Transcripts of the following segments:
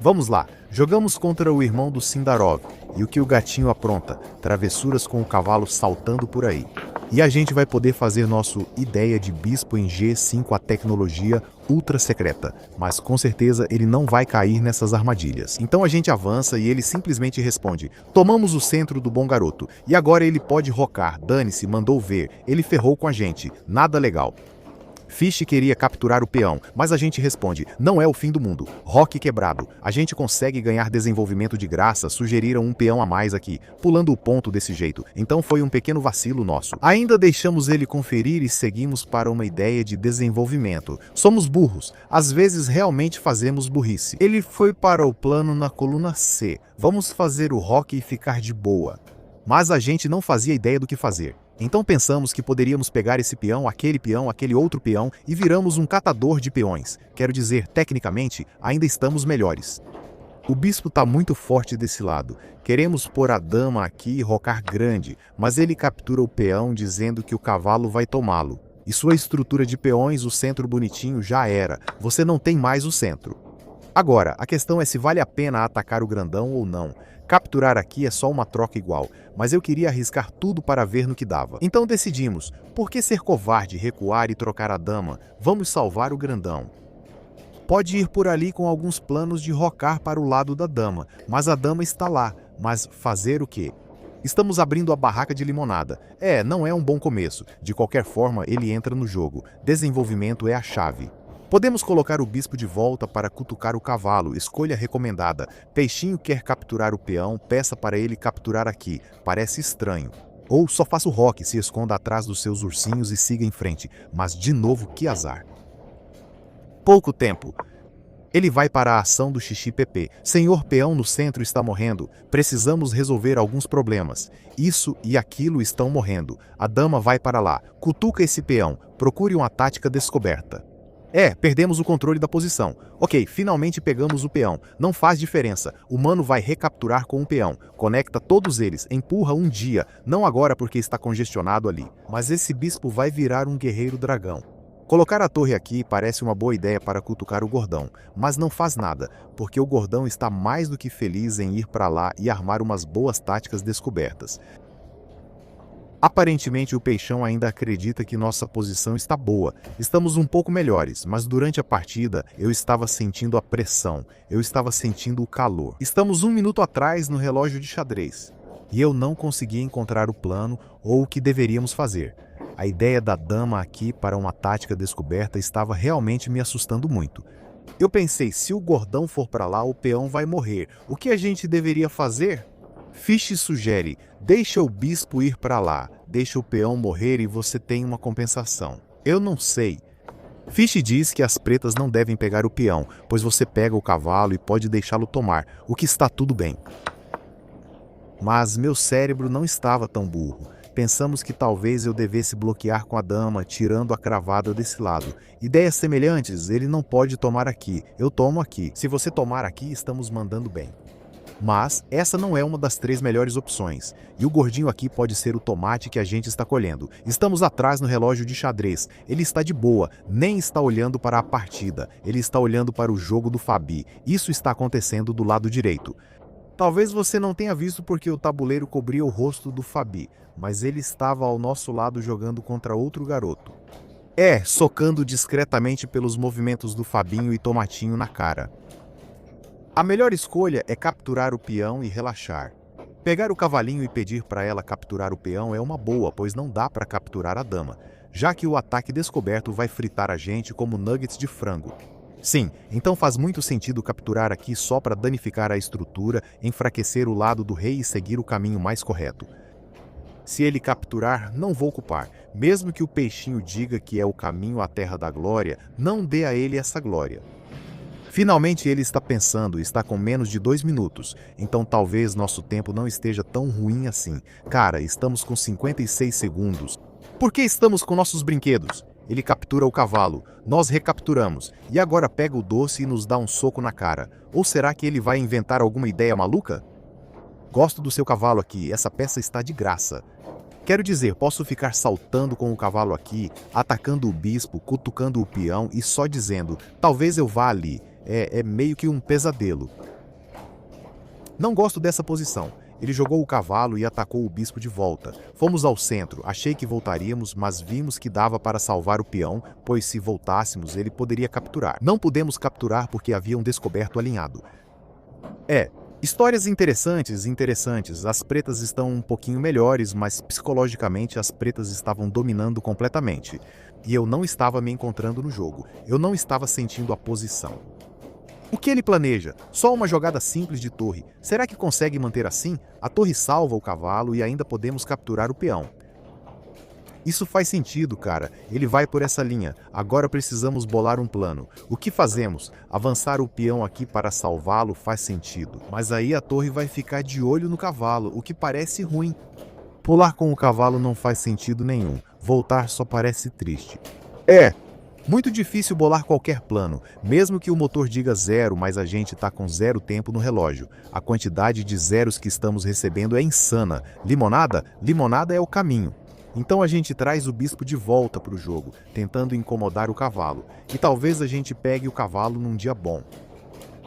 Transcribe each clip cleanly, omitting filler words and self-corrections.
Vamos lá, jogamos contra o irmão do Sindarov, e o que o gatinho apronta? Travessuras com o cavalo saltando por aí. E a gente vai poder fazer nosso ideia de bispo em G5 a tecnologia ultra secreta, mas com certeza ele não vai cair nessas armadilhas. Então a gente avança e ele simplesmente responde: tomamos o centro do bom garoto, e agora ele pode rocar, dane-se, mandou ver, ele ferrou com a gente, nada legal. Fish queria capturar o peão, mas a gente responde: não é o fim do mundo. Rock quebrado. A gente consegue ganhar desenvolvimento de graça, sugeriram um peão a mais aqui, pulando o ponto desse jeito. Então foi um pequeno vacilo nosso. Ainda deixamos ele conferir e seguimos para uma ideia de desenvolvimento. Somos burros. Às vezes realmente fazemos burrice. Ele foi para o plano na coluna C. Vamos fazer o rock e ficar de boa. Mas a gente não fazia ideia do que fazer. Então pensamos que poderíamos pegar esse peão, aquele outro peão e viramos um catador de peões. Quero dizer, tecnicamente, ainda estamos melhores. O bispo está muito forte desse lado. Queremos pôr a dama aqui e rocar grande, mas ele captura o peão dizendo que o cavalo vai tomá-lo. E sua estrutura de peões, o centro bonitinho, já era. Você não tem mais o centro. Agora, a questão é se vale a pena atacar o grandão ou não. Capturar aqui é só uma troca igual, mas eu queria arriscar tudo para ver no que dava. Então decidimos, por que ser covarde, recuar e trocar a dama? Vamos salvar o grandão. Pode ir por ali com alguns planos de rocar para o lado da dama, mas a dama está lá. Mas fazer o quê? Estamos abrindo a barraca de limonada. Não é um bom começo. De qualquer forma, ele entra no jogo. Desenvolvimento é a chave. Podemos colocar o bispo de volta para cutucar o cavalo, escolha recomendada. Peixinho quer capturar o peão, peça para ele capturar aqui. Parece estranho. Ou só faça o rock, se esconda atrás dos seus ursinhos e siga em frente. Mas de novo, que azar. Pouco tempo. Ele vai para a ação do XXPP. Senhor peão no centro está morrendo. Precisamos resolver alguns problemas. Isso e aquilo estão morrendo. A dama vai para lá. Cutuca esse peão. Procure uma tática descoberta. Perdemos o controle da posição. Ok, finalmente pegamos o peão. Não faz diferença. O mano vai recapturar com o peão. Conecta todos eles. Empurra um dia. Não agora porque está congestionado ali. Mas esse bispo vai virar um guerreiro dragão. Colocar a torre aqui parece uma boa ideia para cutucar o gordão. Mas não faz nada, porque o gordão está mais do que feliz em ir para lá e armar umas boas táticas descobertas. Aparentemente o peixão ainda acredita que nossa posição está boa. Estamos um pouco melhores, mas durante a partida eu estava sentindo a pressão, eu estava sentindo o calor. Estamos 1 minuto atrás no relógio de xadrez. E eu não consegui encontrar o plano ou o que deveríamos fazer. A ideia da dama aqui para uma tática descoberta estava realmente me assustando muito. Eu pensei, se o gordão for para lá, o peão vai morrer. O que a gente deveria fazer? Fish sugere, deixa o bispo ir para lá, deixa o peão morrer e você tem uma compensação. Eu não sei. Fish diz que as pretas não devem pegar o peão, pois você pega o cavalo e pode deixá-lo tomar, o que está tudo bem. Mas meu cérebro não estava tão burro. Pensamos que talvez eu devesse bloquear com a dama, tirando a cravada desse lado. Ideias semelhantes, ele não pode tomar aqui, eu tomo aqui. Se você tomar aqui, estamos mandando bem. Mas essa não é uma das 3 melhores opções. E o gordinho aqui pode ser o tomate que a gente está colhendo. Estamos atrás no relógio de xadrez. Ele está de boa, nem está olhando para a partida. Ele está olhando para o jogo do Fabi. Isso está acontecendo do lado direito. Talvez você não tenha visto porque o tabuleiro cobria o rosto do Fabi, mas ele estava ao nosso lado jogando contra outro garoto. Socando discretamente pelos movimentos do Fabinho e Tomatinho na cara. A melhor escolha é capturar o peão e relaxar. Pegar o cavalinho e pedir para ela capturar o peão é uma boa, pois não dá para capturar a dama, já que o ataque descoberto vai fritar a gente como nuggets de frango. Sim, então faz muito sentido capturar aqui só para danificar a estrutura, enfraquecer o lado do rei e seguir o caminho mais correto. Se ele capturar, não vou culpar. Mesmo que o peixinho diga que é o caminho à terra da glória, não dê a ele essa glória. Finalmente ele está pensando, está com menos de 2 minutos, então talvez nosso tempo não esteja tão ruim assim. Cara, estamos com 56 segundos. Por que estamos com nossos brinquedos? Ele captura o cavalo, nós recapturamos, e agora pega o doce e nos dá um soco na cara. Ou será que ele vai inventar alguma ideia maluca? Gosto do seu cavalo aqui, essa peça está de graça. Quero dizer, posso ficar saltando com o cavalo aqui, atacando o bispo, cutucando o peão e só dizendo, talvez eu vá ali. É meio que um pesadelo. Não gosto dessa posição. Ele jogou o cavalo e atacou o bispo de volta. Fomos ao centro, achei que voltaríamos, mas vimos que dava para salvar o peão, pois se voltássemos ele poderia capturar. Não pudemos capturar porque haviam descoberto o alinhado. Histórias interessantes. As pretas estão um pouquinho melhores, mas psicologicamente as pretas estavam dominando completamente. E eu não estava me encontrando no jogo. Eu não estava sentindo a posição. O que ele planeja? Só uma jogada simples de torre. Será que consegue manter assim? A torre salva o cavalo e ainda podemos capturar o peão. Isso faz sentido, cara. Ele vai por essa linha. Agora precisamos bolar um plano. O que fazemos? Avançar o peão aqui para salvá-lo faz sentido. Mas aí a torre vai ficar de olho no cavalo, o que parece ruim. Pular com o cavalo não faz sentido nenhum. Voltar só parece triste. Muito difícil bolar qualquer plano, mesmo que o motor diga 0, mas a gente tá com 0 tempo no relógio. A quantidade de zeros que estamos recebendo é insana. Limonada? Limonada é o caminho. Então a gente traz o bispo de volta para o jogo, tentando incomodar o cavalo. E talvez a gente pegue o cavalo num dia bom.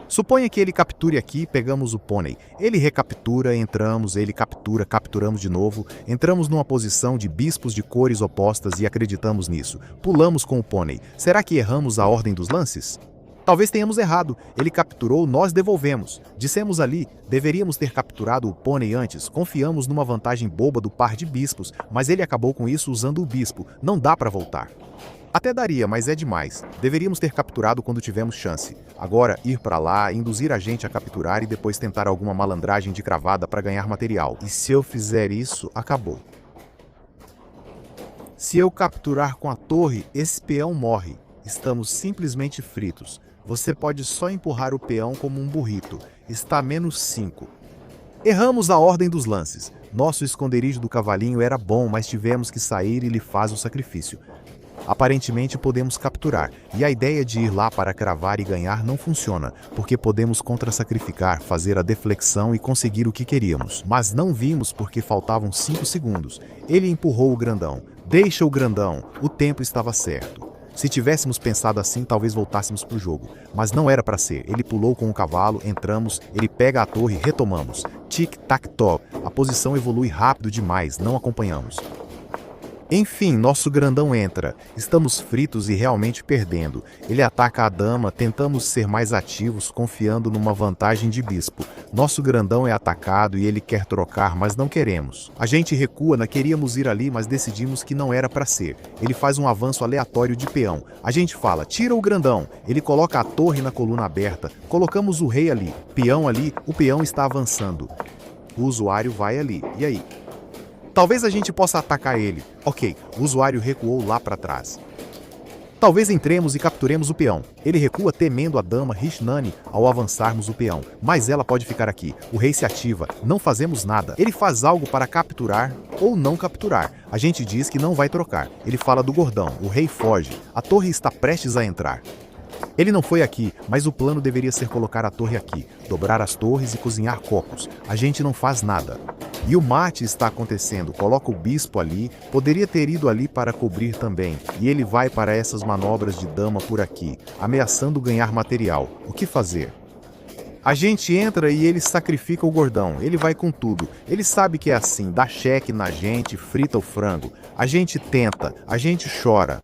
Suponha que ele capture aqui, pegamos o pônei. Ele recaptura, entramos, ele captura, capturamos de novo. Entramos numa posição de bispos de cores opostas e acreditamos nisso. Pulamos com o pônei. Será que erramos a ordem dos lances? Talvez tenhamos errado. Ele capturou, nós devolvemos. Dissemos ali, deveríamos ter capturado o pônei antes. Confiamos numa vantagem boba do par de bispos, mas ele acabou com isso usando o bispo. Não dá para voltar. Até daria, mas é demais. Deveríamos ter capturado quando tivemos chance. Agora, ir para lá, induzir a gente a capturar e depois tentar alguma malandragem de cravada para ganhar material. E se eu fizer isso, acabou. Se eu capturar com a torre, esse peão morre. Estamos simplesmente fritos. Você pode só empurrar o peão como um burrito. Está -5. Erramos a ordem dos lances. Nosso esconderijo do cavalinho era bom, mas tivemos que sair e ele faz o sacrifício. Aparentemente podemos capturar, e a ideia de ir lá para cravar e ganhar não funciona, porque podemos contra-sacrificar, fazer a deflexão e conseguir o que queríamos. Mas não vimos porque faltavam 5 segundos. Ele empurrou o grandão. Deixa o grandão, o tempo estava certo. Se tivéssemos pensado assim, talvez voltássemos para o jogo. Mas não era para ser. Ele pulou com o cavalo, entramos, ele pega a torre, retomamos. Tic-tac-toe. A posição evolui rápido demais, não acompanhamos. Enfim, nosso grandão entra. Estamos fritos e realmente perdendo. Ele ataca a dama, tentamos ser mais ativos, confiando numa vantagem de bispo. Nosso grandão é atacado e ele quer trocar, mas não queremos. A gente recua, queríamos ir ali, mas decidimos que não era para ser. Ele faz um avanço aleatório de peão. A gente fala, tira o grandão. Ele coloca a torre na coluna aberta. Colocamos o rei ali. Peão ali, o peão está avançando. O usuário vai ali. E aí? Talvez a gente possa atacar ele. Ok, o usuário recuou lá para trás. Talvez entremos e capturemos o peão. Ele recua temendo a dama Rishnani ao avançarmos o peão. Mas ela pode ficar aqui. O rei se ativa. Não fazemos nada. Ele faz algo para capturar ou não capturar. A gente diz que não vai trocar. Ele fala do gordão. O rei foge. A torre está prestes a entrar. Ele não foi aqui, mas o plano deveria ser colocar a torre aqui, dobrar as torres e cozinhar cocos. A gente não faz nada. E o mate está acontecendo, coloca o bispo ali, poderia ter ido ali para cobrir também, e ele vai para essas manobras de dama por aqui, ameaçando ganhar material. O que fazer? A gente entra e ele sacrifica o gordão, ele vai com tudo. Ele sabe que é assim, dá cheque na gente, frita o frango. A gente tenta, a gente chora.